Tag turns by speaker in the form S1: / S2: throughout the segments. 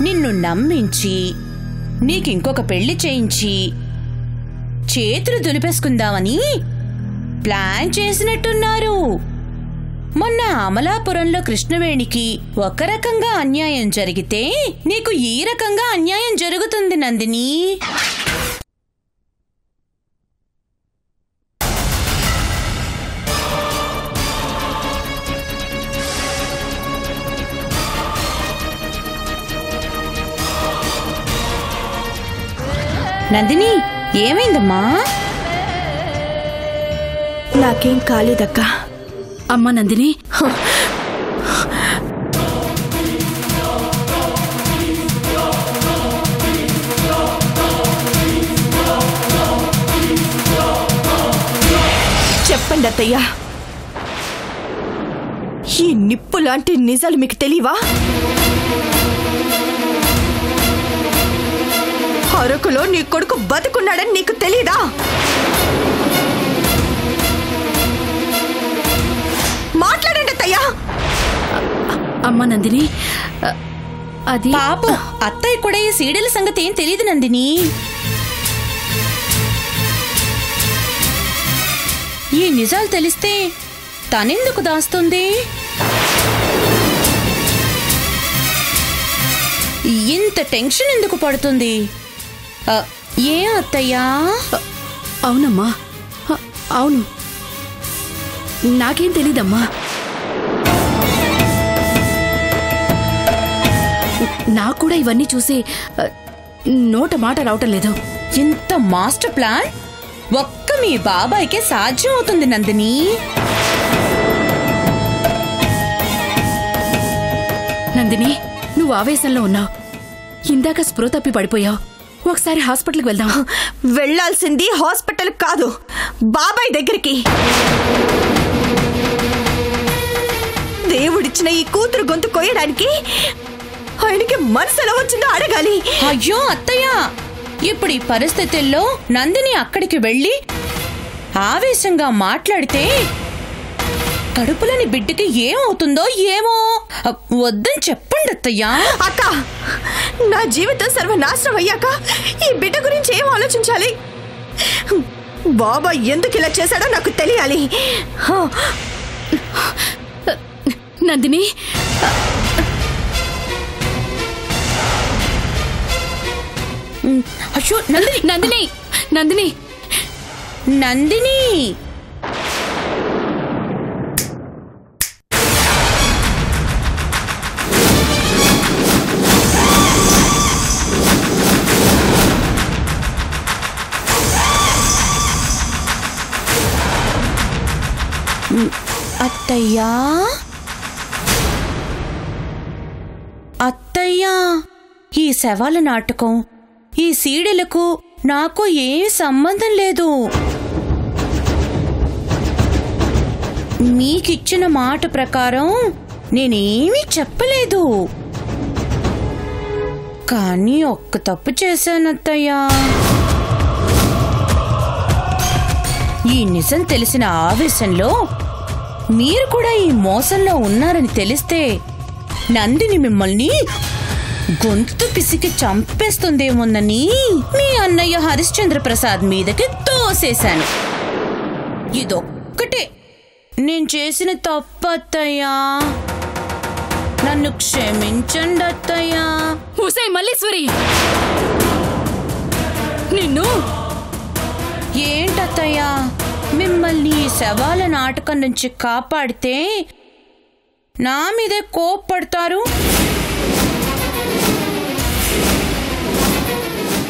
S1: నిన్ను నమ్మించి నీకింకొక పెళ్లి చేయించి చేతులు దులిపేసుకుందామని ప్లాన్ చేసినట్టున్నారు. మొన్న అమలాపురంలో కృష్ణవేణికి ఒక రకంగా అన్యాయం జరిగితే నీకు ఈ రకంగా అన్యాయం జరుగుతుంది నందిని. నందిని, ఏమైందమ్మా?
S2: నాకేం కాలేదక్కా.
S3: అమ్మా నందిని,
S2: చెప్పండి అత్తయ్యా, ఈ నిప్పు లాంటి నిజాలు మీకు తెలియవా? అరకులో నీ కొడుకు బతుకున్నాడని నీకు తెలీదా? మాట్లాడండి అత్తయ్యా.
S3: అమ్మా నందిని, అది
S1: పాపం అత్తయ్య కూడా ఈ సీడల సంగతి ఏం తెలియదు నందిని. ఈ నిజాలు తెలిస్తే తనెందుకు దాస్తుంది? ఇంత టెన్షన్ ఎందుకు పడుతుంది? ఏ అత్తయ్యా?
S3: అవునమ్మా, అవును, నాకేం తెలీదమ్మా. నాకు కూడా ఇవన్నీ చూసి నోట మాట రావటం లేదు.
S1: ఇంత మాస్టర్ ప్లాన్ ఒక్క మీ బాబాయ్కే సాధ్యం అవుతుంది నందిని.
S3: నందిని, నువ్వు ఆవేశంలో ఉన్నావు. ఇందాక స్పృహ తప్పి పడిపోయావు. ఒకసారి హాస్పిటల్కి వెళ్దాం.
S2: వెళ్లాల్సింది హాస్పిటల్ కాదు, బాబాయ్ దగ్గరికి. దేవుడిచ్చిన ఈ కూతురు గొంతు కొయ్యడానికి ఆయనకి మనసు ఎలా వచ్చిందో అడగాలి.
S1: అయ్యో అత్తయ్య, ఇప్పుడు ఈ పరిస్థితుల్లో నందిని అక్కడికి వెళ్ళి ఆవేశంగా మాట్లాడితే కడుపులోని బిడ్డకి ఏమవుతుందో ఏమో. వద్దని చెప్పండి అత్తయ్యా.
S2: అక్క, నా జీవితం సర్వనాశనం అయ్యాక ఈ బిడ్డ గురించి ఏం ఆలోచించాలి? బాబా ఎందుకు ఇలా చేశాడో నాకు తెలియాలి.
S3: నందిని,
S1: అయ్యో నందిని,
S3: నందిని, నందిని,
S1: నందిని. అత్తయ్యా, అత్తయ్యా, ఈ శవాల నాటకం, ఈ సీడలకు నాకు ఏ సంబంధం లేదు. మీకిచ్చిన మాట ప్రకారం నేనేమీ చెప్పలేదు. కానీ ఒక్క తప్పు చేశానత్తయ్యా. ఈ నిజం తెలిసిన ఆవేశంలో మీరు కూడా ఈ మోసంలో ఉన్నారని తెలిస్తే నందిని మిమ్మల్ని గొంతు పిసికి చంపేస్తుందేమోనని మీ అన్నయ్య హరిశ్చంద్ర ప్రసాద్ మీదకి తోసేశాను. ఇదొక్కటే నేను చేసిన తప్పు అత్తయ్యా. నన్ను క్షమించండి అత్తయ్యా.
S3: హుసై మల్లీశ్వరి, నిన్ను
S1: ఏంటత్తయ్యా, మిమ్మల్ని ఈ శవాల నాటకం నుంచి కాపాడితే నా మీదే కోప్పడతారు.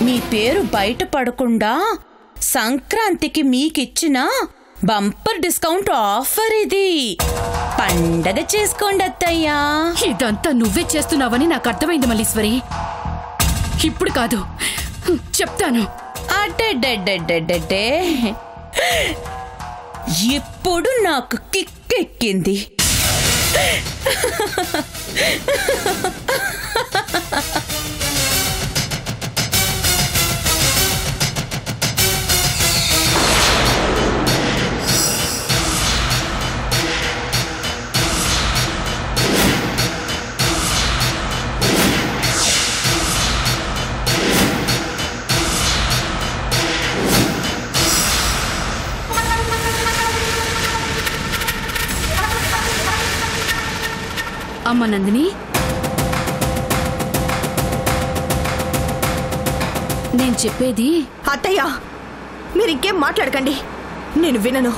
S1: మీ పేరు బయటపడకుండా సంక్రాంతికి మీకిచ్చిన బంపర్ డిస్కౌంట్ ఆఫర్ ఇది. పండగ చేసుకోండి అత్తయ్యా.
S3: ఇదంతా నువ్వే చేస్తున్నావని నాకు అర్థమైంది మల్లీశ్వరి. ఇప్పుడు కాదు, చెప్తాను.
S1: అడ్డే ఇప్పుడు నాకు కిక్కెక్కింది.
S3: అమ్మ నందిని, నేను చెప్పేది.
S2: అత్తయ్య, మీరు ఇంకేం మాట్లాడకండి, నేను వినను.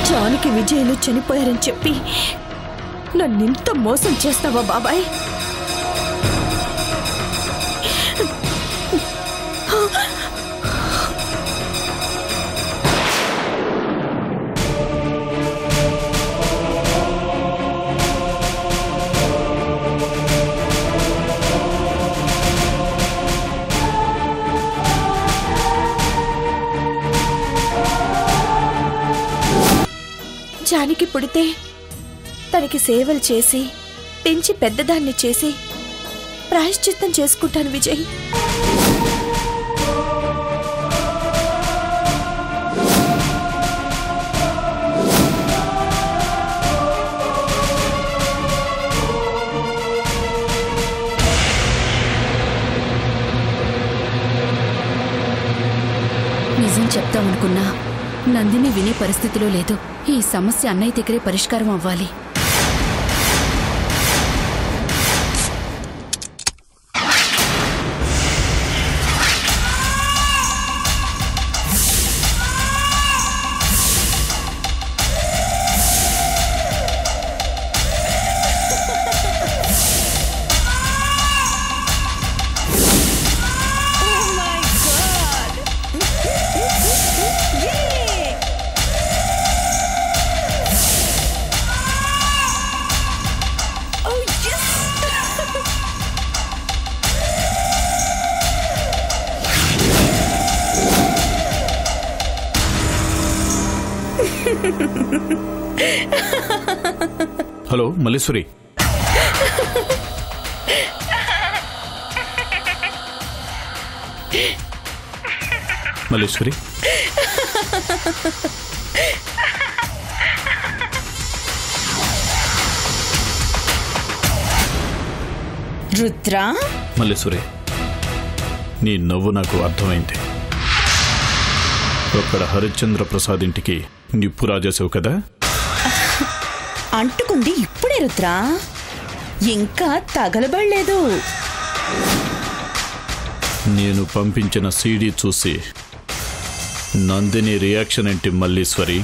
S2: జానకి విజయులు చనిపోయారని చెప్పి నన్నింత మోసం చేస్తావా బాబాయ్? జానకి పుడితే తనకి సేవలు చేసి పెంచి పెద్దదాన్ని చేసి ప్రాయశ్చిత్తం చేసుకుంటాను విజయ్.
S3: నిజం చెప్తామనుకున్నా నందిని వినే పరిస్థితిలో లేదు. ఈ సమస్య అన్నయ్య దగ్గరే పరిష్కారం అవ్వాలి.
S4: హలో మల్లేశ్వరి, మల్లేశ్వరి,
S1: రుద్రా.
S4: మల్లేశ్వరి, నీ నవ్వు నాకు అర్థమైంది. అక్కడ హరిశ్చంద్ర ప్రసాద్ ఇంటికి నిప్పు రాజేసావు కదా?
S1: అంటుకుంది ఇప్పుడే రుద్రా, ఇంకా తగలబడలేదు.
S4: నేను పంపించిన సీడీ చూసి నందిని రియాక్షన్ ఏంటి మల్లేశ్వరి?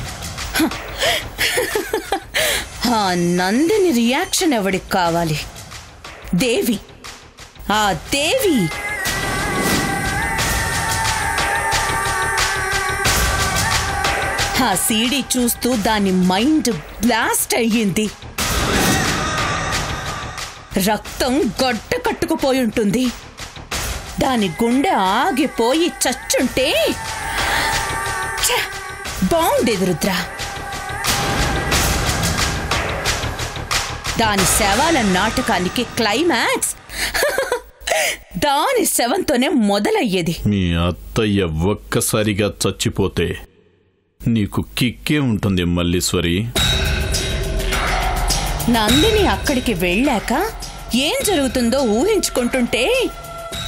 S1: ఆ నందిని రియాక్షన్ ఎవడికి కావాలి? దేవి, ఆ దేవి. ఆ సీడీ చూస్తూ దాని మైండ్ బ్లాస్ట్ అయ్యింది. రక్తం గడ్డ కట్టుకుపోయి ఉంటుంది. దాని గుండె ఆగిపోయి చచ్చుంటే బాగుండేది రుద్ర. దాని శవాల నాటకానికి క్లైమాక్స్ దాని శవంతోనే మొదలయ్యేది.
S4: మీ అత్తయ్య ఒక్కసారిగా చచ్చిపోతే నీకు కిక్కే ఉంటుంది మల్లేశ్వరి.
S1: నందిని అక్కడికి వెళ్ళాక ఏం జరుగుతుందో ఊహించుకుంటుంటే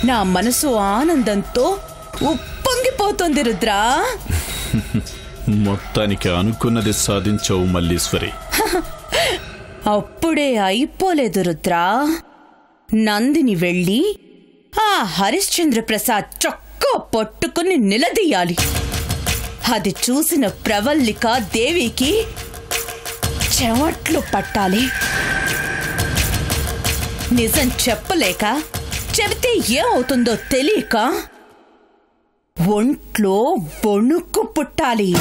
S1: నా మనసు ఆనందంతో ఉప్పొంగిపోతుంది రుద్రా.
S4: మొత్తానికి అనుకున్నది సాధించావు మల్లేశ్వరి.
S1: అప్పుడే అయిపోలేదు రుద్రా. నందిని వెళ్ళి ఆ హరిశ్చంద్ర ప్రసాద్ చొక్కా పట్టుకుని నిలదీయాలి. అది చూసిన ప్రవల్లిక దేవికి చెమట్లు పట్టాలి. నిజం చెప్పలేక, చెబితే ఏమవుతుందో తెలియక ఒంట్లో వణుకు పుట్టాలి.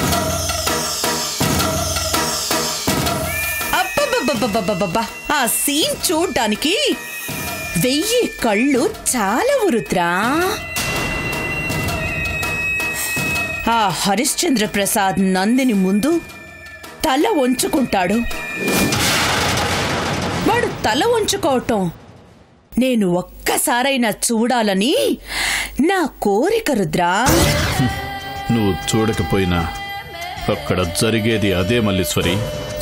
S1: అబ్బబ్బబ్బబ్బబ్బబ్బా, ఆ సీన్ చూడ్డానికి 1000 కళ్ళు చాలవు రుద్రా. ఆ హరిశ్చంద్ర ప్రసాద్ నందిని ముందు తల వంచుకుంటాడు. వాడు తల వంచుకోవటం నేను ఒక్కసారైనా చూడాలని నా కోరిక రుద్రా.
S4: నువ్వు చూడకపోయినా అక్కడ జరిగేది అదే మల్లేశ్వరి.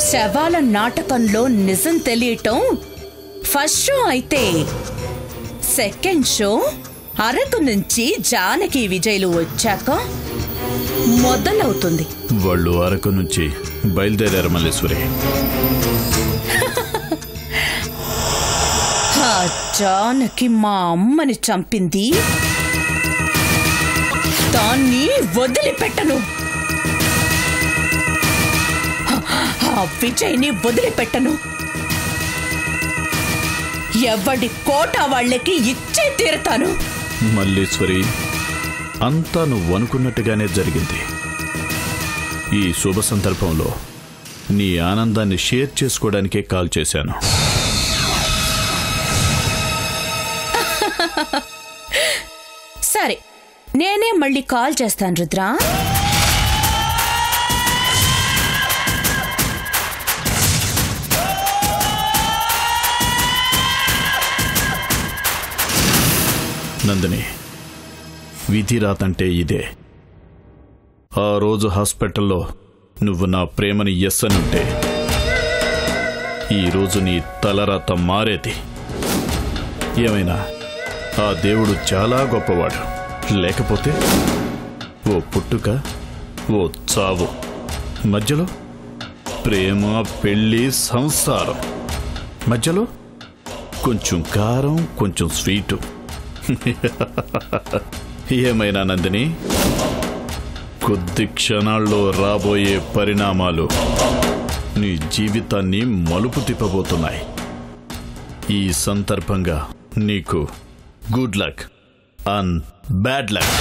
S1: శవాల నాటకంలో నిజం తెలియటం ఫస్ట్ షో అయితే, సెకండ్ షో అరకు నుంచి జానకి విజయ్లు వచ్చాక మొదలవుతుంది.
S4: వాళ్ళు అరకు నుంచి బయలుదేరారు మల్లేశ్వరి.
S1: జానకి మా అమ్మని చంపింది, దాన్ని వదిలిపెట్టను. ఆ విజయ్ని వదిలిపెట్టను. ఎవడి కోట వాళ్ళకి ఇచ్చే తీరుతాను.
S4: మల్లేశ్వరి, అంతా నువ్వు అనుకున్నట్టుగానే జరిగింది. ఈ శుభ సందర్భంలో నీ ఆనందాన్ని షేర్ చేసుకోవడానికే కాల్ చేశాను.
S1: సరే, నేనే మళ్ళీ కాల్ చేస్తాను రుద్ర.
S4: నందిని, విధిరాతంటే ఇదే. ఆ రోజు హాస్పిటల్లో నువ్వు నా ప్రేమని ఎస్ అనుంటే ఈరోజు నీ తలరాత మారేది. ఏమైనా ఆ దేవుడు చాలా గొప్పవాడు. లేకపోతే ఓ పుట్టుక, ఓ చావు, మధ్యలో ప్రేమ, పెళ్లి, సంసారం, మధ్యలో కొంచెం కారం, కొంచెం స్వీటు. ఏమైనా నందిని, కొద్ది క్షణాల్లో రాబోయే పరిణామాలు నీ జీవితాన్ని మలుపు తిప్పబోతున్నాయి. ఈ సందర్భంగా నీకు good luck and bad luck.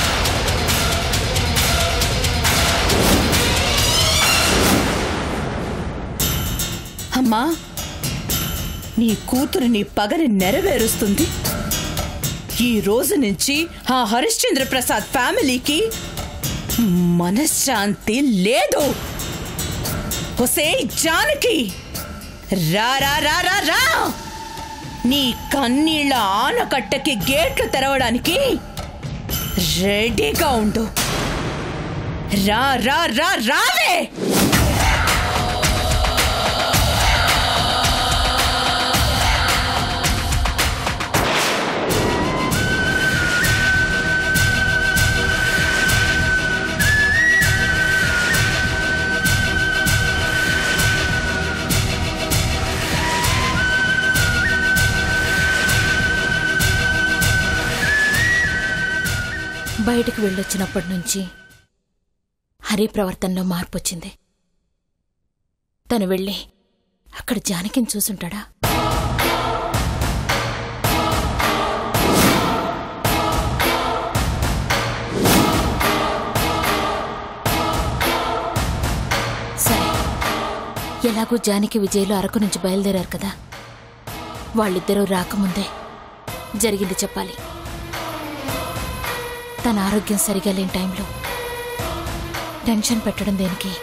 S1: అమ్మా, నీ కూతురు నీ పగని నెరవేరుస్తుంది. ఈ రోజు నుంచి ఆ హరిశ్చంద్ర ప్రసాద్ ఫ్యామిలీకి మనశ్శాంతి లేదు. ఒసేయ్ జానకి, రా రా రా రా రా. నీ కన్నీళ్ల ఆనకట్టకి గేట్లు తెరవడానికి రెడీగా ఉండు. రా రా రా రావే.
S3: బయటకు వెళ్ళొచ్చినప్పటి నుంచి హరి ప్రవర్తనలో మార్పు వచ్చింది. తను వెళ్ళి అక్కడ జానకిని చూసుంటాడా? సరే, ఎలాగూ జానకి విజయ్లు అరకు నుంచి బయలుదేరారు కదా, వాళ్ళిద్దరూ రాకముందే జరిగింది చెప్పాలి. తన ఆరోగ్యం సరిగా లేని టైంలో టెన్షన్ పెట్టడం దేనికి?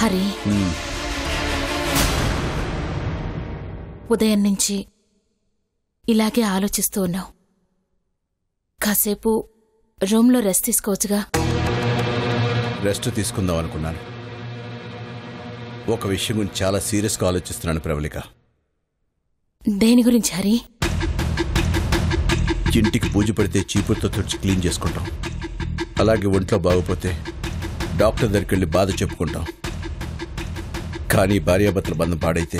S3: హరి, ఉదయం నుంచి ఇలాగే ఆలోచిస్తూ ఉన్నావు. కాసేపు రూమ్లో రెస్ట్ తీసుకోవచ్చుగా?
S5: రెస్ట్ తీసుకుందాం అనుకున్నాను. ఒక విషయం గురించి చాలా సీరియస్గా ఆలోచిస్తున్నాను ప్రవళిక.
S3: దేని గురించి హరి?
S5: ఇంటికి పూజ పడితే చీపురుతో తుడిచి క్లీన్ చేసుకుంటాం. అలాగే ఒంట్లో బాగోపోతే డాక్టర్ దగ్గరికి వెళ్ళి బాధ చెప్పుకుంటాం. కానీ భార్యాభర్తల బంధం పాడైతే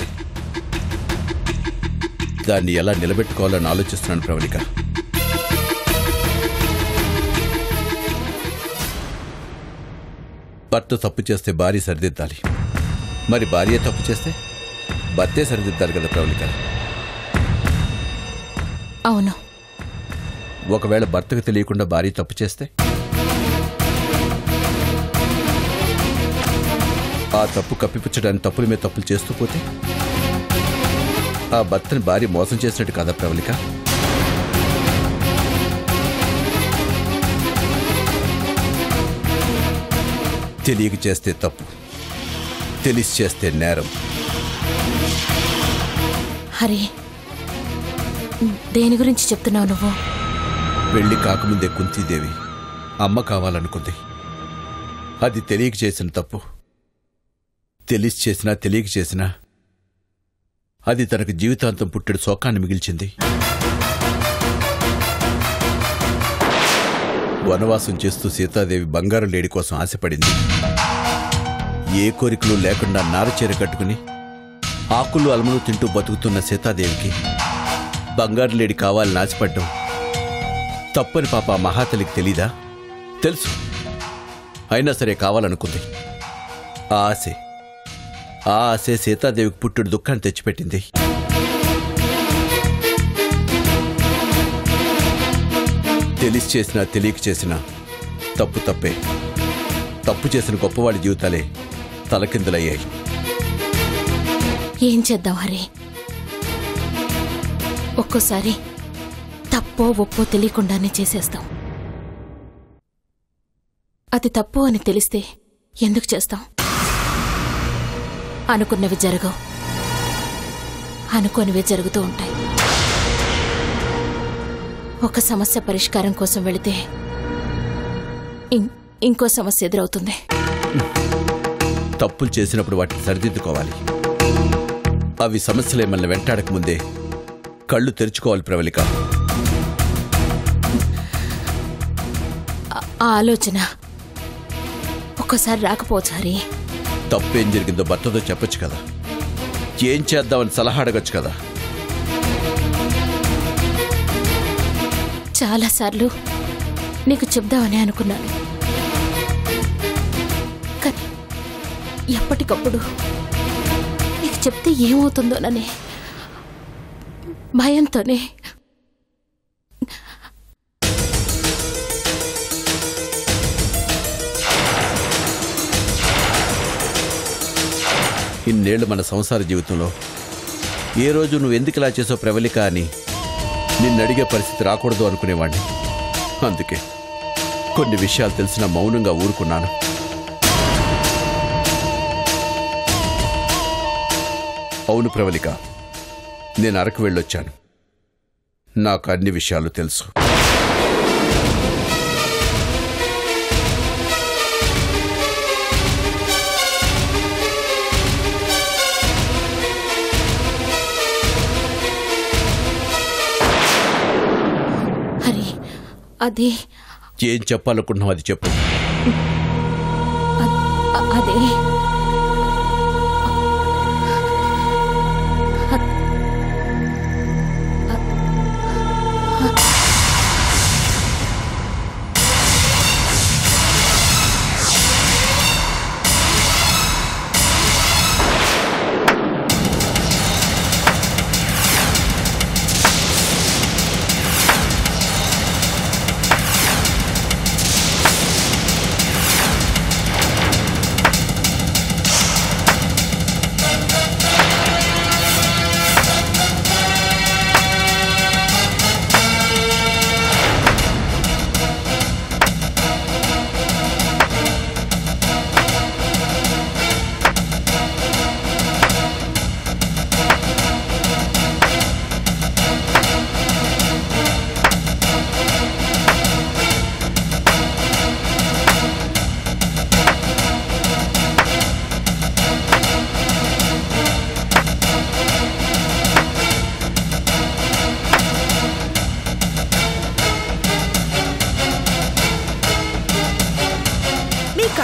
S5: దాన్ని ఎలా నిలబెట్టుకోవాలని ఆలోచిస్తున్నాను ప్రవళిక. భర్త తప్పు చేస్తే భార్య సరిదిద్దాలి. మరి భార్య తప్పు చేస్తే భర్తే సరిదిద్దాలి కదా ప్రవళిక.
S3: అవును.
S5: ఒకవేళ భర్తకు తెలియకుండా భార్య తప్పు చేస్తే ఆ తప్పు కప్పిపుచ్చడానికి తప్పుల మీద తప్పులు చేస్తూ పోతే ఆ భర్తని భార్య మోసం చేసినట్టు కదా ప్రవళిక. తెలియక చేస్తే తప్పు, తెలిసి చేస్తే నేరం.
S2: హరి, దేని గురించి చెప్తున్నావు నువ్వు?
S5: పెళ్లి కాకముందే కుంతీదేవి అమ్మ కావాలనుకుంది. అది తెలియక చేసిన తప్పు. తెలిసి చేసినా తెలియక చేసినా అది తనకు జీవితాంతం పుట్టెడు శోకాన్ని మిగిల్చింది. వనవాసం చేస్తూ సీతాదేవి బంగారు లేడి కోసం ఆశపడింది. ఏ కోరికలు లేకుండా నారచీర కట్టుకుని ఆకులు అలములు తింటూ బతుకుతున్న సీతాదేవికి బంగారు లేడి కావాలని ఆశపడ్డం తప్పని పాప మహాతలికి తెలీదా? తెలుసు. అయినా సరే కావాలనుకుంది. ఆ ఆశే సీతాదేవికి పుట్టుడు దుఃఖాన్ని తెచ్చిపెట్టింది. తెలిసి చేసినా తెలియక చేసినా తప్పు తప్పే. తప్పు చేసిన గొప్పవాడి జీవితాలే తలకిందులయ్యాయి.
S2: ఏం చేద్దాం హరి? ఒక్కోసారి తప్పో ఒప్పో తెలియకుండానే చేసేస్తాం. అది తప్పు అని తెలిస్తే ఎందుకు చేస్తాం? అనుకున్నవి జరగవు, అనుకోనివే జరుగుతూ ఉంటాయి. ఒక సమస్య పరిష్కారం కోసం వెళితే ఇంకో సమస్య ఎదురవుతుంది.
S5: తప్పులు చేసినప్పుడు వాటిని సరిదిద్దుకోవాలి. అవి సమస్యలే మనల్ని వెంటాడక ముందే కళ్ళు తెరుచుకోవాలి ప్రవళిక.
S2: ఆ ఆలోచన ఒక్కసారి రాకపోవచ్చు హరి.
S5: తప్పేం జరిగిందో భర్తతో చెప్పొచ్చు కదా. ఏం చేద్దామని సలహా అడగచ్చు కదా.
S2: చాలాసార్లు నీకు చెప్దామని అనుకున్నాను, కానీ ఎప్పటికప్పుడు నీకు చెప్తే ఏమవుతుందోనని భయంతోనే.
S5: ఇన్నేళ్లు మన సంసార జీవితంలో ఏ రోజు నువ్వు ఎందుకు ఇలా చేసావు ప్రవళిక అని నిన్నడిగే పరిస్థితి రాకూడదు అనుకునేవాణ్ణి. అందుకే కొన్ని విషయాలు తెలిసినా మౌనంగా ఊరుకున్నాను. అవును ప్రవళిక, నేను అరకు వెళ్ళొచ్చాను. నాకు అన్ని విషయాలు తెలుసు.
S2: హరి, అది
S5: ఏం చెప్పాలనుకుంటున్నావు అది చెప్పు.
S2: అదే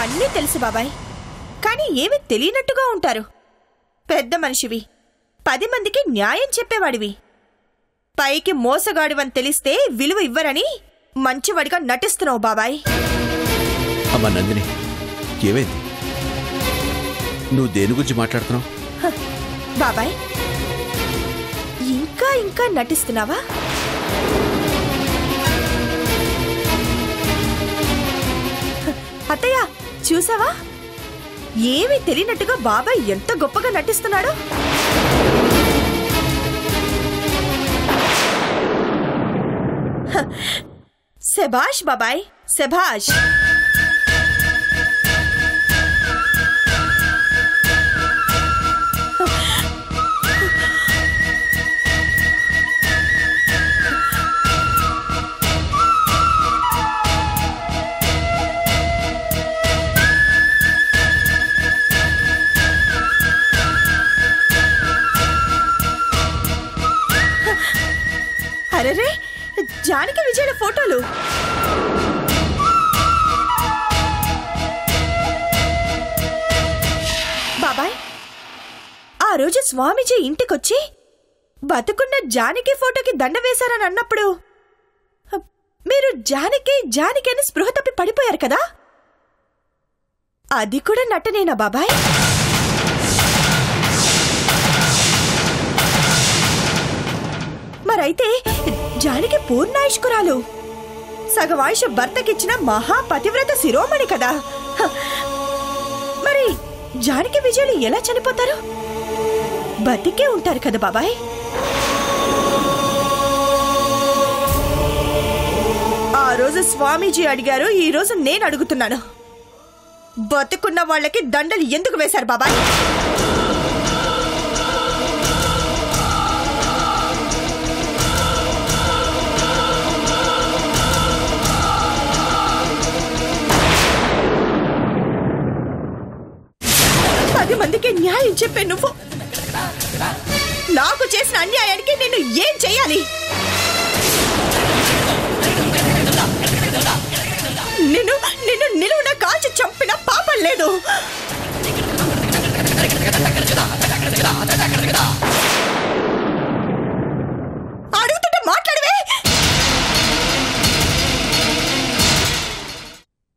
S6: అన్నీ తెలుసు బాబాయ్, కానీ ఏమీ తెలియనట్టుగా ఉంటారు. పెద్ద మనిషివి, 10 మందికి న్యాయం చెప్పేవాడివి. పైకి మోసగాడివని తెలిస్తే విలువ ఇవ్వరని మంచివాడిగా నటిస్తున్నావు బాబాయ్.
S5: అమ్మా నందిని, ఏమైంది? నువ్వు దేని గురించి మాట్లాడుతున్నావు?
S6: బాబాయ్, ఇంకా ఇంకా నటిస్తున్నావా? అత్తయ్య చూసావా, ఏమీ తెలియనట్టుగా బాబాయ్ ఎంత గొప్పగా నటిస్తున్నాడు. శభాష్ బాబాయ్, శభాష్. అరెరే, జానకి విజయల ఫోటోలు. బాబాయ్, ఆ రోజు స్వామీజీ ఇంటికొచ్చి బతుకున్న జానకి ఫోటోకి దండ వేశారని అన్నప్పుడు మీరు జానకి జానకి అని స్పృహ తప్పి పడిపోయారు కదా, అది కూడా నటనేనా బాబాయ్? మరైతే జానకి పూర్ణాయుష్కురాలు, సగవాయుష భర్తకిచ్చిన మహాపతివ్రత శిరోమణి కదా. మరి జానకి విజయులు ఎలా చనిపోతారు? బతికే ఉంటారు కదా బాబాయ్. ఆ రోజు స్వామీజీ అడిగారు, ఈ రోజు నేను అడుగుతున్నాను. బతుకున్న వాళ్ళకి దండలు ఎందుకు వేశారు బాబాయ్? మందికి న్యాయం చెప్పే నువ్వు నాకు చేసిన అన్యాయానికి నిన్ను ఏం చెయ్యాలి? నిన్ను నిన్ను నిలువున కాల్చి చంపిన పాపం లేదు.